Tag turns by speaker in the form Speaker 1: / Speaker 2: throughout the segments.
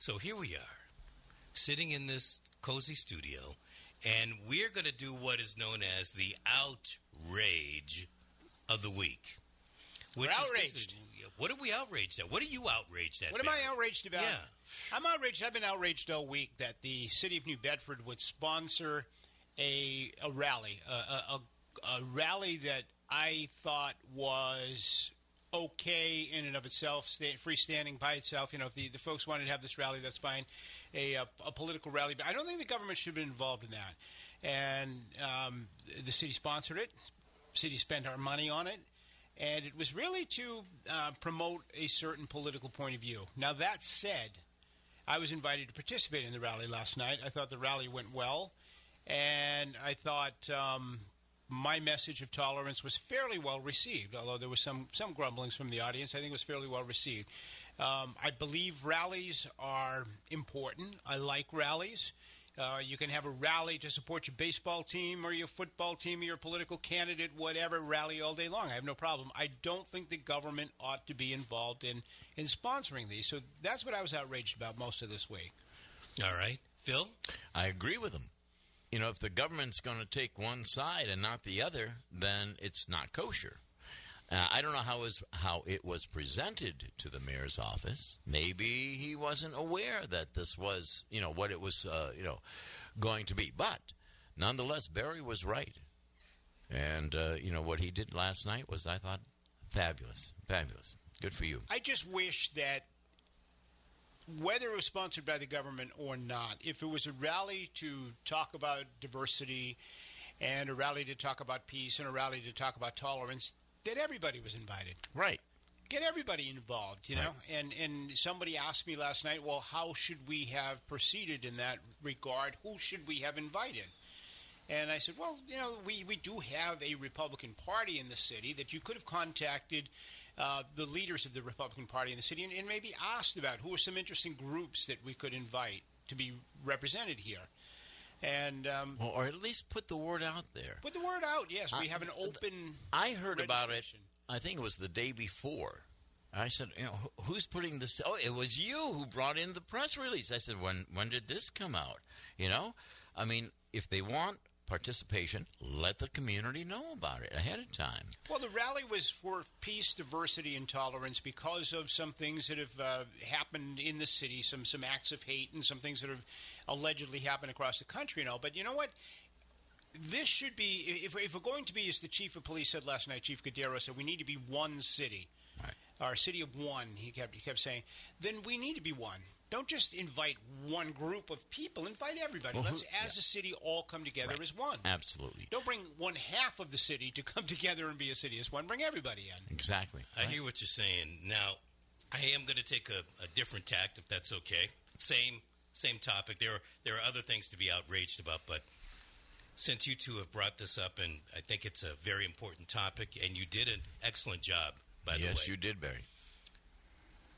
Speaker 1: So here we are, sitting in this cozy studio, and we're going to do what is known as the Outrage of the Week.
Speaker 2: We're outraged.
Speaker 1: What are we outraged at? What are you outraged at?
Speaker 2: What am I outraged about?
Speaker 1: Yeah.
Speaker 2: I'm outraged. I've been outraged all week that the city of New Bedford would sponsor a rally, a rally that I thought was okay in and of itself, freestanding by itself. You know, if the folks wanted to have this rally, that's fine, a political rally. But I don't think the government should have been involved in that. And the city sponsored it. The city spent our money on it. And it was really to promote a certain political point of view. Now, that said, I was invited to participate in the rally last night. I thought the rally went well. And I thought my message of tolerance was fairly well received, although there was some grumblings from the audience. I think it was fairly well received. I believe rallies are important. I like rallies. You can have a rally to support your baseball team or your football team or your political candidate, whatever, rally all day long. I have no problem. I don't think the government ought to be involved in sponsoring these. So that's what I was outraged about most of this week.
Speaker 1: All right. Phil?
Speaker 3: I agree with him. You know, if the government's going to take one side and not the other, then it's not kosher. I don't know how it was presented to the mayor's office. Maybe he wasn't aware that this was, what it was, going to be. But nonetheless, Barry was right. And, what he did last night was, I thought, fabulous. Fabulous. Good for you.
Speaker 2: I just wish that whether it was sponsored by the government or not, if it was a rally to talk about diversity and a rally to talk about peace and a rally to talk about tolerance, that everybody was invited.
Speaker 3: Right.
Speaker 2: Get everybody involved, know. Right. And somebody asked me last night, well, how should we have proceeded in that regard? Who should we have invited? And I said, well, we do have a Republican Party in the city that you could have contacted the leaders of the Republican Party in the city and maybe asked about who are some interesting groups that we could invite to be represented here. And
Speaker 3: or at least put the word out there.
Speaker 2: Put the word out, yes. We have an open
Speaker 3: I heard about it, I think it was the day before. I said, who's putting this? Oh, it was you who brought in the press release. I said, when did this come out? I mean, if they want participation, let the community know about it ahead of time.
Speaker 2: Well, the rally was for peace, diversity, and tolerance because of some things that have happened in the city, some acts of hate and some things that have allegedly happened across the country and all. But you know what? This should be, if we're going to be, as the chief of police said last night, Chief Cadero said, we need to be one city.
Speaker 3: Right.
Speaker 2: Our city of one, he kept saying. Then we need to be one. Don't just invite one group of people. Invite everybody.
Speaker 3: Well,
Speaker 2: Let's, as a city, all come together as one.
Speaker 3: Absolutely.
Speaker 2: Don't bring one half of the city to come together and be a city as one. Bring everybody in.
Speaker 3: Exactly.
Speaker 1: I hear what you're saying. Now, I am going to take a different tact, if that's okay. Same topic. There are other things to be outraged about, but since you two have brought this up, and I think it's a very important topic, and you did an excellent job, by the way.
Speaker 3: Yes, you did, Barry.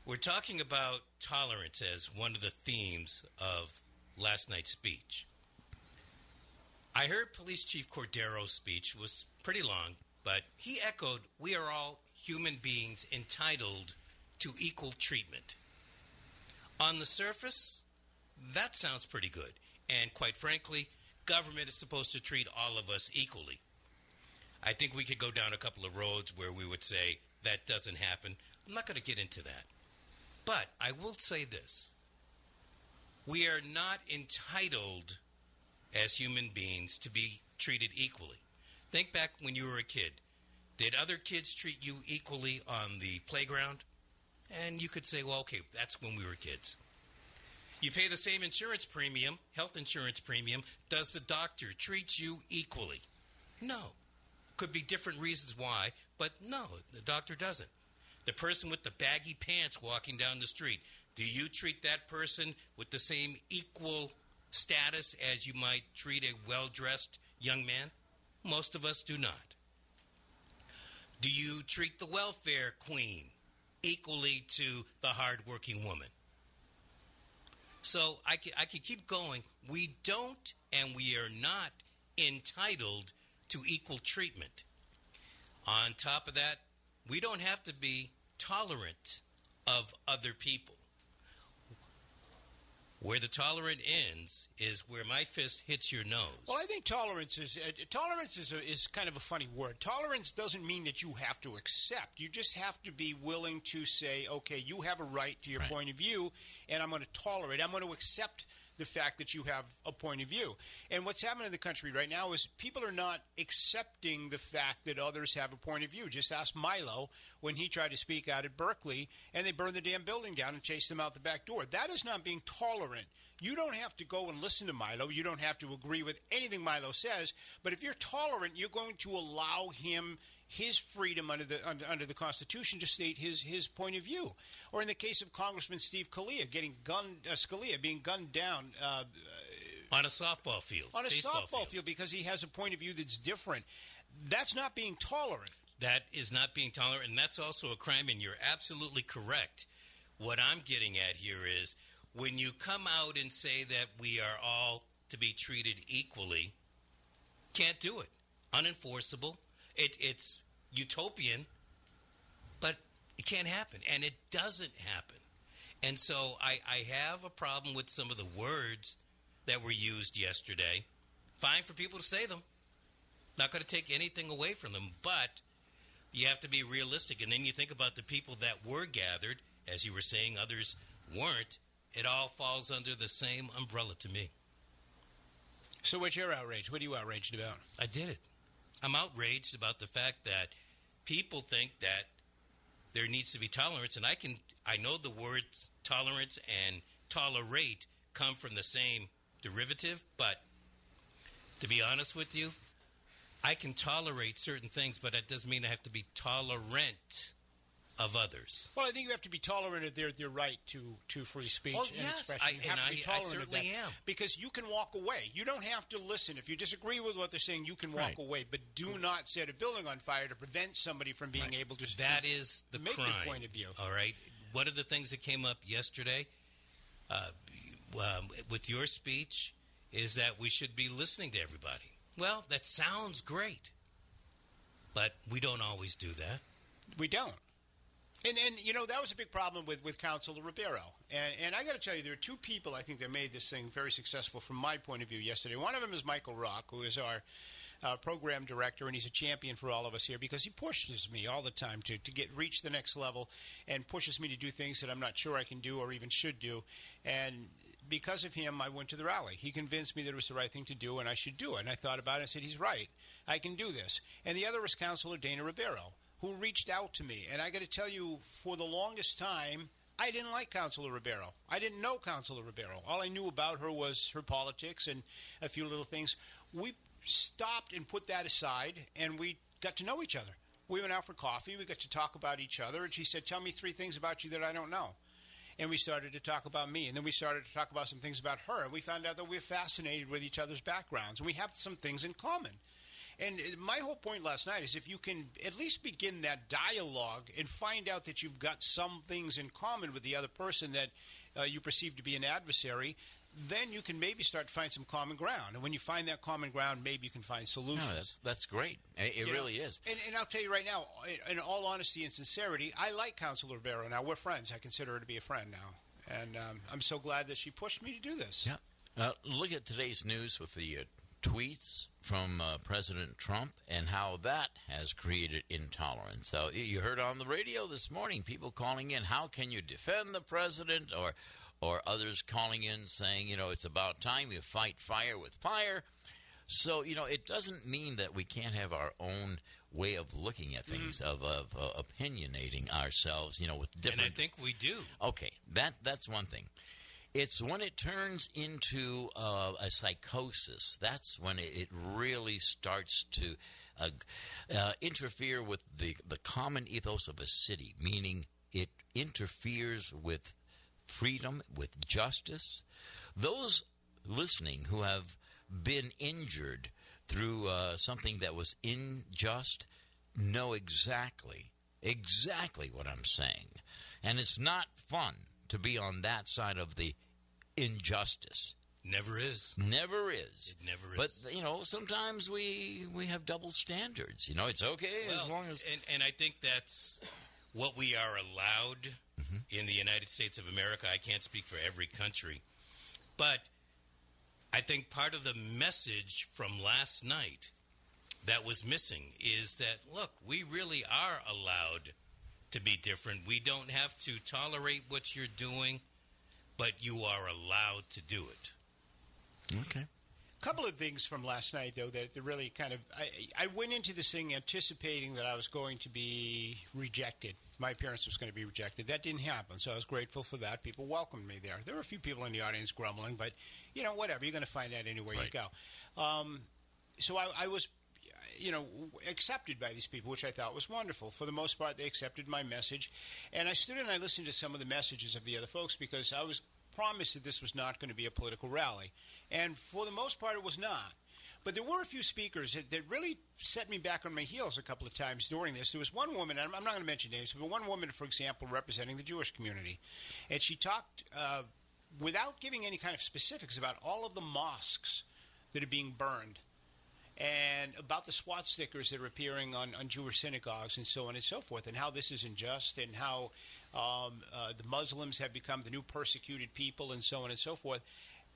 Speaker 1: We're talking about tolerance as one of the themes of last night's speech. I heard Police Chief Cordero's speech was pretty long, but he echoed, we are all human beings entitled to equal treatment. On the surface, that sounds pretty good. And quite frankly, government is supposed to treat all of us equally. I think we could go down a couple of roads where we would say that doesn't happen. I'm not going to get into that. But I will say this. We are not entitled as human beings to be treated equally. Think back when you were a kid. Did other kids treat you equally on the playground? And you could say, well, okay, that's when we were kids. You pay the same insurance premium, health insurance premium. Does the doctor treat you equally? No. Could be different reasons why, but no, the doctor doesn't. The person with the baggy pants walking down the street, do you treat that person with the same equal status as you might treat a well-dressed young man? Most of us do not. Do you treat the welfare queen equally to the hard-working woman? So I could keep going. We don't and we are not entitled to equal treatment. On top of that, we don't have to be tolerant of other people. Where the tolerant ends is where my fist hits your nose.
Speaker 2: Well, I think tolerance is kind of a funny word. Tolerance doesn't mean that you have to accept. You just have to be willing to say, okay, you have a right to your point of view, and I'm going to tolerate. I'm going to accept the fact that you have a point of view. And what's happening in the country right now is people are not accepting the fact that others have a point of view. Just ask Milo when he tried to speak out at Berkeley, and they burned the damn building down and chased him out the back door. That is not being tolerant. You don't have to go and listen to Milo. You don't have to agree with anything Milo says. But if you're tolerant, you're going to allow him his freedom under the Constitution to state his point of view. Or in the case of Congressman Steve Scalia being gunned down
Speaker 1: on a softball field.
Speaker 2: On a softball field because he has a point of view that's different. That's not being tolerant.
Speaker 1: That is not being tolerant, and that's also a crime, and you're absolutely correct. What I'm getting at here is when you come out and say that we are all to be treated equally, can't do it. Unenforceable. It's utopian, but it can't happen, and it doesn't happen. And so I have a problem with some of the words that were used yesterday. Fine for people to say them. Not going to take anything away from them, but you have to be realistic. And then you think about the people that were gathered, as you were saying, others weren't. It all falls under the same umbrella to me.
Speaker 2: So what's your outrage? What are you outraged about?
Speaker 1: I did it. I'm outraged about the fact that people think that there needs to be tolerance, and I know the words tolerance and tolerate come from the same derivative, but to be honest with you, I can tolerate certain things, but that doesn't mean I have to be tolerant of others.
Speaker 2: Well, I think you have to be tolerant of their right to free speech and expression.
Speaker 1: I certainly am.
Speaker 2: Because you can walk away. You don't have to listen. If you disagree with what they're saying, you can walk away. But do not set a building on fire to prevent somebody from being able to
Speaker 1: That is the
Speaker 2: make
Speaker 1: crime.
Speaker 2: their point of view.
Speaker 1: All right. One of the things that came up yesterday with your speech is that we should be listening to everybody. Well, that sounds great. But we don't always do that.
Speaker 2: We don't. And you know, that was a big problem with Councilor Ribeiro. And I got to tell you, there are two people I think that made this thing very successful from my point of view yesterday. One of them is Michael Rock, who is our program director, and he's a champion for all of us here because he pushes me all the time to reach the next level and pushes me to do things that I'm not sure I can do or even should do. And because of him, I went to the rally. He convinced me that it was the right thing to do and I should do it. And I thought about it and said, he's right. I can do this. And the other was Councilor Dana Ribeiro, who reached out to me. And I got to tell you, for the longest time, I didn't like Councilor Ribeiro. I didn't know Councilor Ribeiro. All I knew about her was her politics and a few little things. We stopped and put that aside, and we got to know each other. We went out for coffee. We got to talk about each other. And she said, tell me 3 things about you that I don't know. And we started to talk about me. And then we started to talk about some things about her. And we found out that we're fascinated with each other's backgrounds. And we have some things in common. And my whole point last night is if you can at least begin that dialogue and find out that you've got some things in common with the other person that you perceive to be an adversary, then you can maybe start to find some common ground. And when you find that common ground, maybe you can find solutions.
Speaker 3: No, that's great. It really is.
Speaker 2: And I'll tell you right now, in all honesty and sincerity, I like Councilor Ribeiro. Now, we're friends. I consider her to be a friend now. And I'm so glad that she pushed me to do this.
Speaker 3: Yeah. Look at today's news with the tweets from President Trump and how that has created intolerance. So you heard on the radio this morning people calling in, how can you defend the president? Or others calling in saying, it's about time you fight fire with fire. So, it doesn't mean that we can't have our own way of looking at things, of opinionating ourselves, with different...
Speaker 1: And I think we do.
Speaker 3: Okay, that's one thing. It's when it turns into a psychosis, that's when it really starts to interfere with the common ethos of a city, meaning it interferes with freedom, with justice. Those listening who have been injured through something that was unjust know exactly what I'm saying. And it's not fun to be on that side of the injustice.
Speaker 1: Never is.
Speaker 3: Never is.
Speaker 1: It never is.
Speaker 3: But, sometimes we have double standards. It's okay as long as...
Speaker 1: And I think that's what we are allowed in the United States of America. I can't speak for every country. But I think part of the message from last night that was missing is that, look, we really are allowed to be different. We don't have to tolerate what you're doing, but you are allowed to do it.
Speaker 3: Okay.
Speaker 2: A couple of things from last night, though, that really kind of... I went into this thing anticipating that I was going to be rejected. My appearance was going to be rejected. That didn't happen, so I was grateful for that. People welcomed me there. There were a few people in the audience grumbling, but, whatever. You're going to find out anywhere you go. So I was... accepted by these people, which I thought was wonderful. For the most part, they accepted my message. And I stood and I listened to some of the messages of the other folks because I was promised that this was not going to be a political rally. And for the most part, it was not. But there were a few speakers that really set me back on my heels a couple of times during this. There was one woman, and I'm not going to mention names, but one woman, for example, representing the Jewish community. And she talked, without giving any kind of specifics, about all of the mosques that are being burned, and about the SWAT stickers that are appearing on Jewish synagogues and so on and so forth, and how this is unjust, and how the Muslims have become the new persecuted people and so on and so forth.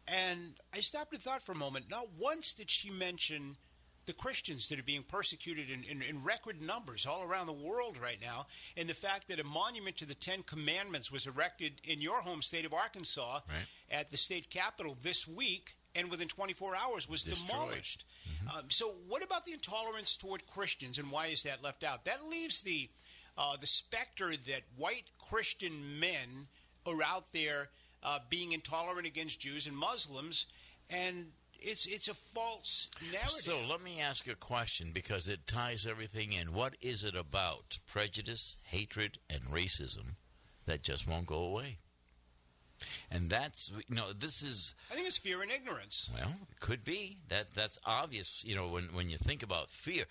Speaker 2: And I stopped and thought for a moment. Not once did she mention the Christians that are being persecuted in record numbers all around the world right now, and the fact that a monument to the Ten Commandments was erected in your home state of Arkansas at the state capitol this week, and within 24 hours was demolished. Mm-hmm. So what about the intolerance toward Christians, and why is that left out? That leaves the specter that white Christian men are out there being intolerant against Jews and Muslims, and it's a false narrative.
Speaker 3: So let me ask a question, because it ties everything in. What is it about prejudice, hatred, and racism that just won't go away? And that's, this is...
Speaker 2: I think it's fear and ignorance.
Speaker 3: Well, it could be. That's obvious, when you think about fear.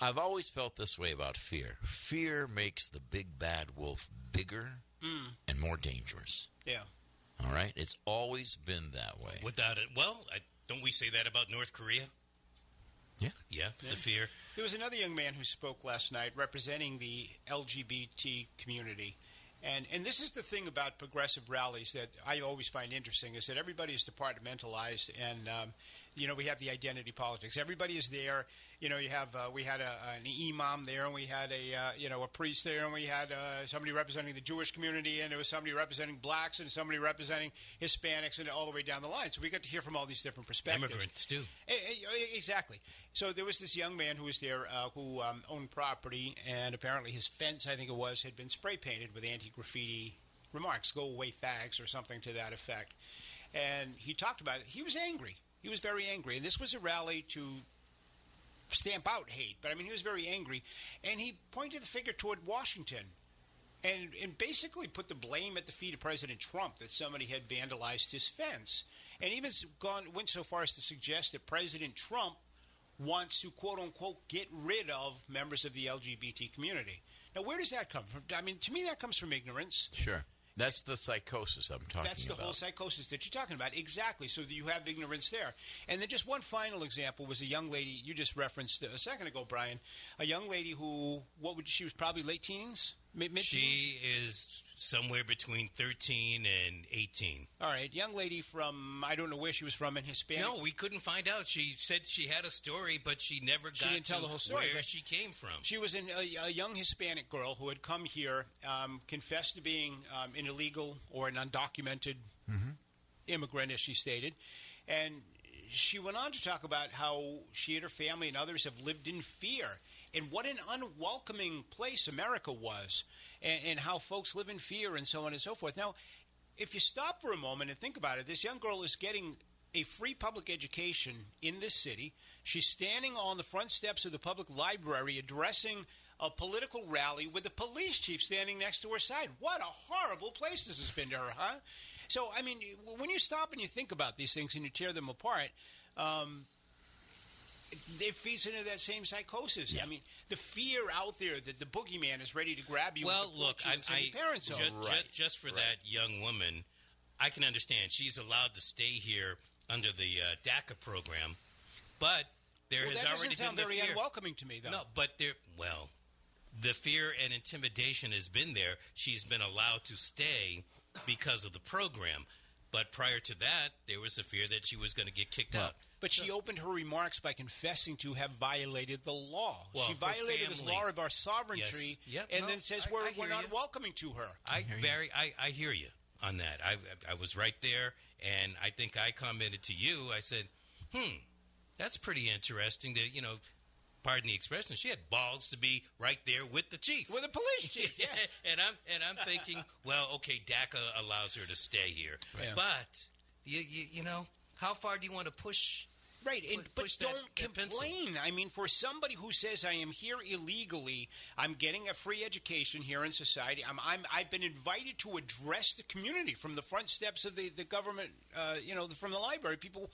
Speaker 3: I've always felt this way about fear. Fear makes the big bad wolf bigger and more dangerous.
Speaker 2: Yeah.
Speaker 3: All right? It's always been that way.
Speaker 1: Without it, don't we say that about North Korea?
Speaker 3: Yeah.
Speaker 1: Yeah, the fear.
Speaker 2: There was another young man who spoke last night representing the LGBT community. And this is the thing about progressive rallies that I always find interesting, is that everybody is departmentalized, and we have the identity politics. Everybody is there. You have we had an imam there, and we had a priest there, and we had somebody representing the Jewish community, and there was somebody representing blacks, and somebody representing Hispanics, and all the way down the line. So we got to hear from all these different perspectives.
Speaker 1: Immigrants too.
Speaker 2: Exactly. So there was this young man who was there who owned property, and apparently his fence, I think it was, had been spray painted with anti-graffiti remarks, "Go away, fags," or something to that effect. And he talked about it. He was angry. He was very angry. And this was a rally to stamp out hate. But, he was very angry. And he pointed the finger toward Washington and basically put the blame at the feet of President Trump that somebody had vandalized his fence. And even went so far as to suggest that President Trump wants to, quote-unquote, get rid of members of the LGBT community. Now, where does that come from? To me, that comes from ignorance.
Speaker 3: Sure. That's the psychosis I'm talking about.
Speaker 2: That's the whole psychosis that you're talking about. Exactly. So you have ignorance there. And then just one final example was a young lady you just referenced a second ago, Brian. A young lady who, she was probably late teens? Mid-teens?
Speaker 1: She is somewhere between 13 and 18.
Speaker 2: All right. Young lady from, I don't know where she was from, in Hispanic.
Speaker 1: No, we couldn't find out. She said she had a story, but she never got
Speaker 2: didn't tell the whole story,
Speaker 1: where she came from.
Speaker 2: She was a young Hispanic girl who had come here, confessed to being an illegal or an undocumented immigrant, as she stated. And she went on to talk about how she and her family and others have lived in fear, and what an unwelcoming place America was, and how folks live in fear and so on and so forth. Now, if you stop for a moment and think about it, this young girl is getting a free public education in this city. She's standing on the front steps of the public library addressing a political rally with the police chief standing next to her side. What a horrible place this has been to her, huh? So, when you stop and you think about these things and you tear them apart, it feeds into that same psychosis.
Speaker 1: Yeah.
Speaker 2: The fear out there that the boogeyman is ready to grab you.
Speaker 1: Well, look, just for
Speaker 3: Right.
Speaker 1: that young woman, I can understand. She's allowed to stay here under the DACA program, but there has
Speaker 2: that
Speaker 1: already
Speaker 2: doesn't sound
Speaker 1: been the
Speaker 2: very
Speaker 1: fear.
Speaker 2: unwelcoming to me, though.
Speaker 1: No, but the fear and intimidation has been there. She's been allowed to stay because of the program. But prior to that, there was a fear that she was going to get kicked out.
Speaker 2: But she opened her remarks by confessing to have violated the law.
Speaker 1: Well,
Speaker 2: she violated the law of our sovereignty, then says we're not welcoming to her.
Speaker 1: Barry, I hear you on that. I was right there, and I think I commented to you. I said, that's pretty interesting that, pardon the expression, she had balls to be right there with the chief.
Speaker 2: With the police chief, yeah.
Speaker 1: and I'm thinking, well, okay, DACA allows her to stay here.
Speaker 2: Yeah.
Speaker 1: But, you know, how far do you want to push?
Speaker 2: Right, but don't complain. I mean, for somebody who says I am here illegally, I'm getting a free education here in society. I've been invited to address the community from the front steps of the government, from the library. People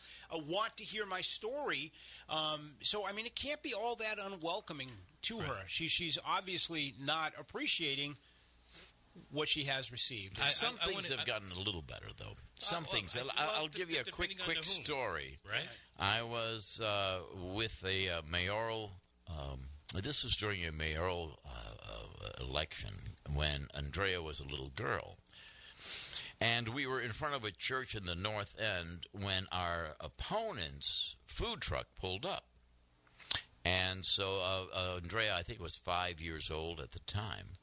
Speaker 2: want to hear my story. So, I mean, it can't be all that unwelcoming to her. She's obviously not appreciating what she has received.
Speaker 3: Some things have gotten a little better, though. Some things. I'll give you a quick story.
Speaker 1: Right.
Speaker 3: I was with a mayoral. This was during a mayoral election when Andrea was a little girl, and we were in front of a church in the North End when our opponent's food truck pulled up, and so Andrea, I think, was 5 years old at the time.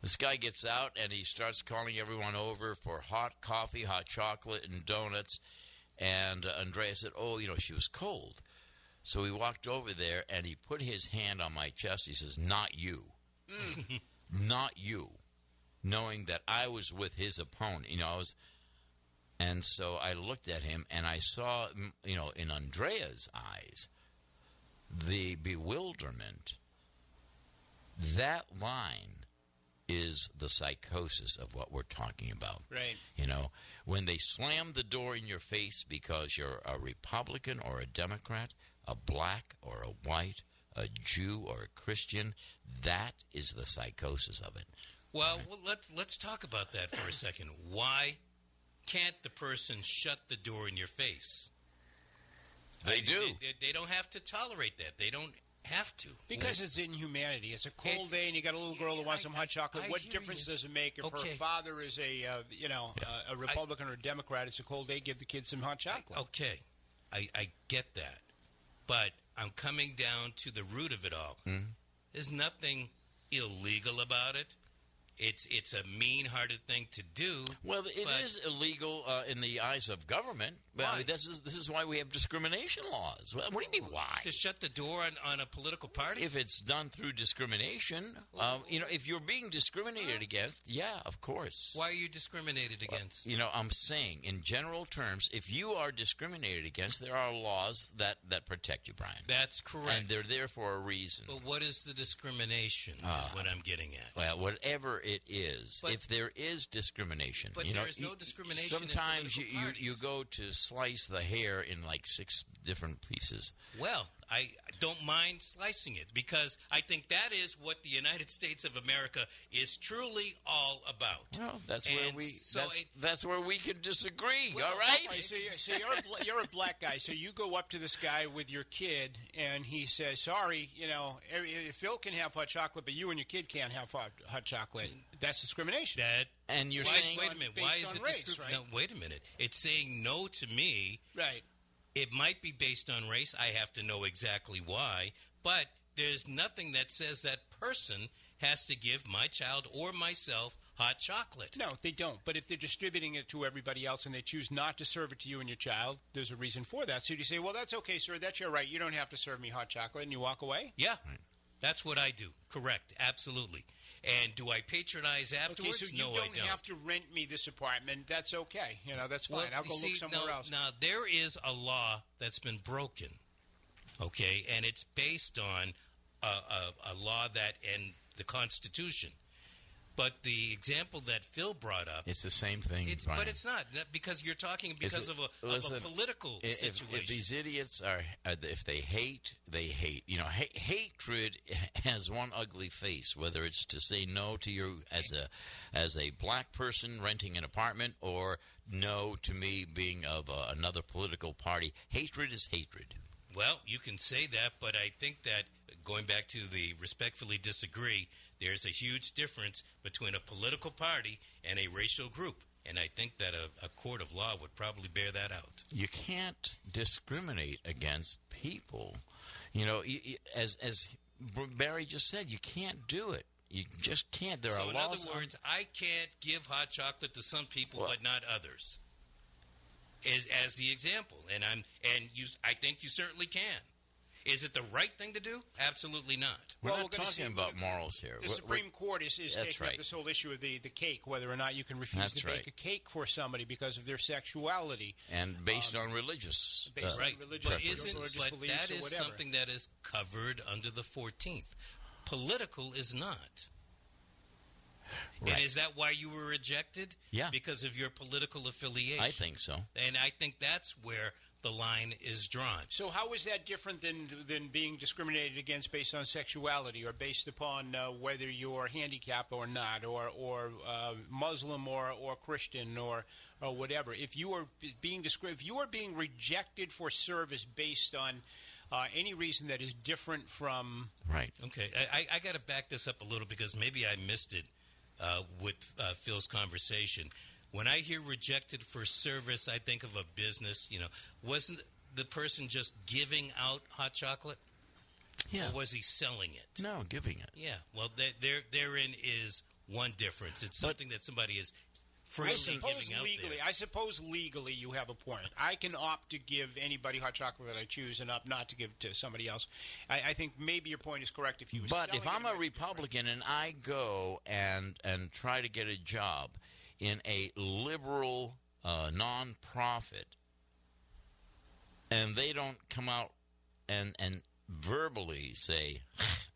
Speaker 3: This guy gets out, and he starts calling everyone over for hot coffee, hot chocolate, and donuts. And Andrea said, she was cold. So we walked over there, and he put his hand on my chest. He says, not you. Not you. Knowing that I was with his opponent. And so I looked at him, and I saw, in Andrea's eyes, the bewilderment. That line is the psychosis of what we're talking about.
Speaker 2: Right.
Speaker 3: When they slam the door in your face because you're a Republican or a Democrat, a black or a white, a Jew or a Christian, that is the psychosis of it.
Speaker 1: Well, let's talk about that for a second. Why can't the person shut the door in your face?
Speaker 3: They do.
Speaker 1: They don't have to tolerate that. They don't have to.
Speaker 2: Because it's inhumanity. It's a cold day, and you got a little girl who wants some hot chocolate. What difference does it make if her father is a Republican or a Democrat? It's a cold day. Give the kids some hot chocolate.
Speaker 1: Okay, I get that, but I'm coming down to the root of it all.
Speaker 3: Mm-hmm.
Speaker 1: There's nothing illegal about it. It's a mean-hearted thing to do.
Speaker 3: Well, it is illegal in the eyes of government. Well, I mean, this is why we have discrimination laws. What do you mean, why?
Speaker 1: To shut the door on a political party?
Speaker 3: If it's done through discrimination, if you're being discriminated against, yeah, of course.
Speaker 1: Why are you discriminated against?
Speaker 3: I'm saying, in general terms, if you are discriminated against, there are laws that protect you, Brian.
Speaker 1: That's correct.
Speaker 3: And they're there for a reason.
Speaker 1: But what is the discrimination is what I'm getting at.
Speaker 3: Well, whatever it is, if there is discrimination.
Speaker 1: But there's no discrimination
Speaker 3: sometimes
Speaker 1: in political parties.
Speaker 3: You go to slice the hair in like 6 different pieces.
Speaker 1: Well, I don't mind slicing it because I think that is what the United States of America is truly all about.
Speaker 3: Well, that's where we can disagree.
Speaker 2: Well,
Speaker 3: all right.
Speaker 2: So you're a black guy. So you go up to this guy with your kid, and he says, "Sorry, Phil can have hot chocolate, but you and your kid can't have hot chocolate." That's discrimination.
Speaker 3: And you're saying,
Speaker 1: wait a minute, why is it
Speaker 2: race, right?
Speaker 1: No, wait a minute. It's saying no to me.
Speaker 2: Right.
Speaker 1: It might be based on race. I have to know exactly why. But there's nothing that says that person has to give my child or myself hot chocolate.
Speaker 2: No, they don't. But if they're distributing it to everybody else and they choose not to serve it to you and your child, there's a reason for that. So you say, well, that's okay, sir. That's your right. You don't have to serve me hot chocolate. And you walk away?
Speaker 1: Yeah. That's what I do. Correct. Absolutely. And do I patronize afterwards?
Speaker 2: Okay, so you don't have to rent me this apartment. That's okay. That's fine. I'll go look somewhere else.
Speaker 1: Now, there is a law that's been broken, okay, and it's based on a law that and the Constitution. But the example that Phil brought up...
Speaker 3: It's the same thing, Brian.
Speaker 1: But it's not, because you're talking because of a political situation.
Speaker 3: If these idiots if they hate, they hate. Hatred has one ugly face, whether it's to say no to you as a black person renting an apartment or no to me being of another political party. Hatred is hatred.
Speaker 1: Well, you can say that, but I think that, going back to the respectfully disagree, there's a huge difference between a political party and a racial group. And I think that a court of law would probably bear that out.
Speaker 3: You can't discriminate against people. You know, as Barry just said, you can't do it. You just can't. There are laws.
Speaker 1: So in other words, I can't give hot chocolate to some people but not others. As the example, I think you certainly can. Is it the right thing to do? Absolutely not.
Speaker 3: We're not talking about morals here.
Speaker 2: The Supreme Court is taking up this whole issue of the cake, whether or not you can refuse to bake a cake for somebody because of their sexuality.
Speaker 3: And based on religious
Speaker 1: But that is something that is covered under the 14th. Political is not.
Speaker 3: Right.
Speaker 1: And is that why you were rejected?
Speaker 3: Yeah.
Speaker 1: Because of your political affiliation?
Speaker 3: I think so.
Speaker 1: And I think that's where the line is drawn.
Speaker 2: So how is that different than being discriminated against based on sexuality or based upon whether you're handicapped or not, or Muslim or Christian or whatever? If you are being rejected for service based on any reason that is different from
Speaker 3: right.
Speaker 1: Okay, I got to back this up a little because maybe I missed it with Phil's conversation. When I hear rejected for service, I think of a business. You know, wasn't the person just giving out hot chocolate?
Speaker 3: Yeah.
Speaker 1: Or was he selling it?
Speaker 3: No, giving it.
Speaker 1: Yeah. Well, therein is one difference. It's something that somebody is freely giving out there.
Speaker 2: I suppose legally you have a point. I can opt to give anybody hot chocolate that I choose and opt not to give to somebody else. I think maybe your point is correct if you were
Speaker 3: But if I'm a Republican and I go and try to get a job in a liberal nonprofit, and they don't come out and verbally say,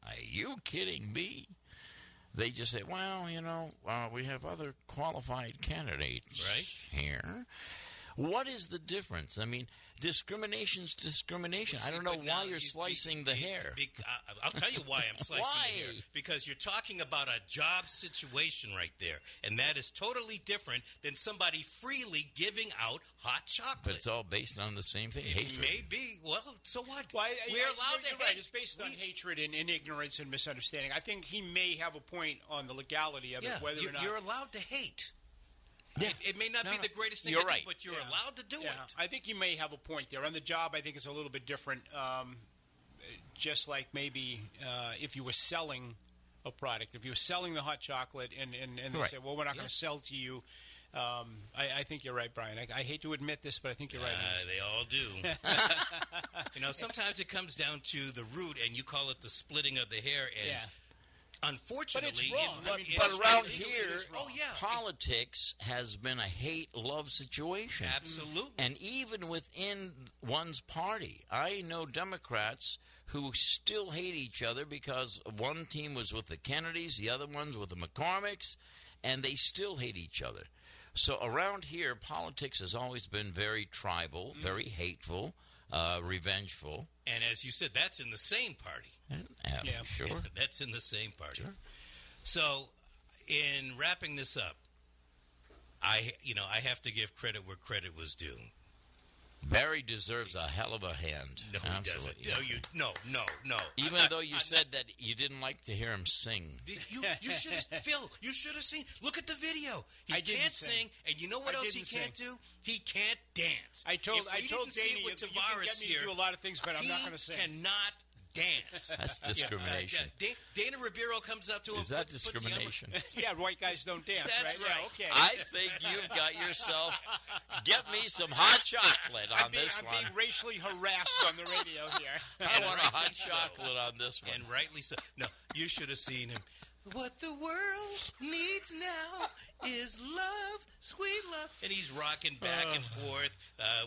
Speaker 3: "Are you kidding me?" They just say, "Well, you know, we have other qualified candidates here." What is the difference? I mean, discrimination's discrimination. I don't know why you're slicing the hair.
Speaker 1: I'll tell you why I'm slicing the hair. Because you're talking about a job situation right there. And that is totally different than somebody freely giving out hot chocolate.
Speaker 3: But it's all based on the same thing, hatred.
Speaker 1: It may be. Well, so what?
Speaker 2: Well,
Speaker 1: we're allowed to hate.
Speaker 2: Right. It's based on hatred and ignorance and misunderstanding. I think he may have a point on the legality of it, whether or not...
Speaker 1: You're allowed to hate.
Speaker 3: Yeah.
Speaker 1: It may not be the greatest thing
Speaker 3: you're
Speaker 1: to
Speaker 3: right.
Speaker 1: do, but you're allowed to do it.
Speaker 2: I think you may have a point there. On the job, I think it's a little bit different. Just like maybe if you were selling a product, if you were selling the hot chocolate and they say, well, we're not going to sell to you. I think you're right, Brian. I hate to admit this, but I think you're right.
Speaker 1: They all do. You know, sometimes it comes down to the root, and you call it the splitting of the hair. And unfortunately,
Speaker 2: but it's wrong.
Speaker 3: But around here,
Speaker 1: politics
Speaker 3: has been a hate-love situation.
Speaker 1: Absolutely.
Speaker 3: And even within one's party, I know Democrats who still hate each other because one team was with the Kennedys, the other one's with the McCormicks, and they still hate each other. So around here, politics has always been very tribal, very hateful, revengeful.
Speaker 1: And as you said, that's in the same party.
Speaker 3: Yeah, sure.
Speaker 1: That's in the same party.
Speaker 3: Sure.
Speaker 1: So, in wrapping this up, I have to give credit where credit was due.
Speaker 3: Barry deserves a hell of a hand.
Speaker 1: No,
Speaker 3: absolutely.
Speaker 1: He doesn't. No.
Speaker 3: Even though you said that you didn't like to hear him sing.
Speaker 1: You should have, Phil. You should have seen. Look at the video. He can't sing, and you know what else he can't do? He can't dance.
Speaker 2: I told Dana you can get me to do a lot of things, but I'm not going to sing.
Speaker 1: He cannot dance.
Speaker 3: That's discrimination.
Speaker 1: Dana Ribeiro comes up to him.
Speaker 3: Is that discrimination?
Speaker 2: Yeah, white guys don't dance.
Speaker 1: That's right.
Speaker 2: Yeah, okay.
Speaker 3: I think you've got yourself. Get me some hot chocolate on this one.
Speaker 2: I'm being racially harassed on the radio here.
Speaker 3: I want a hot chocolate on this one.
Speaker 1: And rightly so. No, you should have seen him. What the world needs now is love, sweet love. And he's rocking back and forth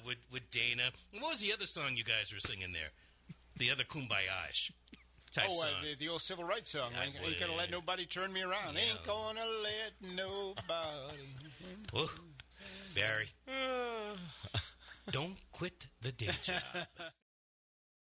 Speaker 1: with Dana. What was the other song you guys were singing there? The other Kumbaya-ish type song.
Speaker 2: The old civil rights song. Ain't going to let nobody turn me around. Yeah. Ain't going to let nobody.
Speaker 1: Whoa. Barry. Don't quit the day job.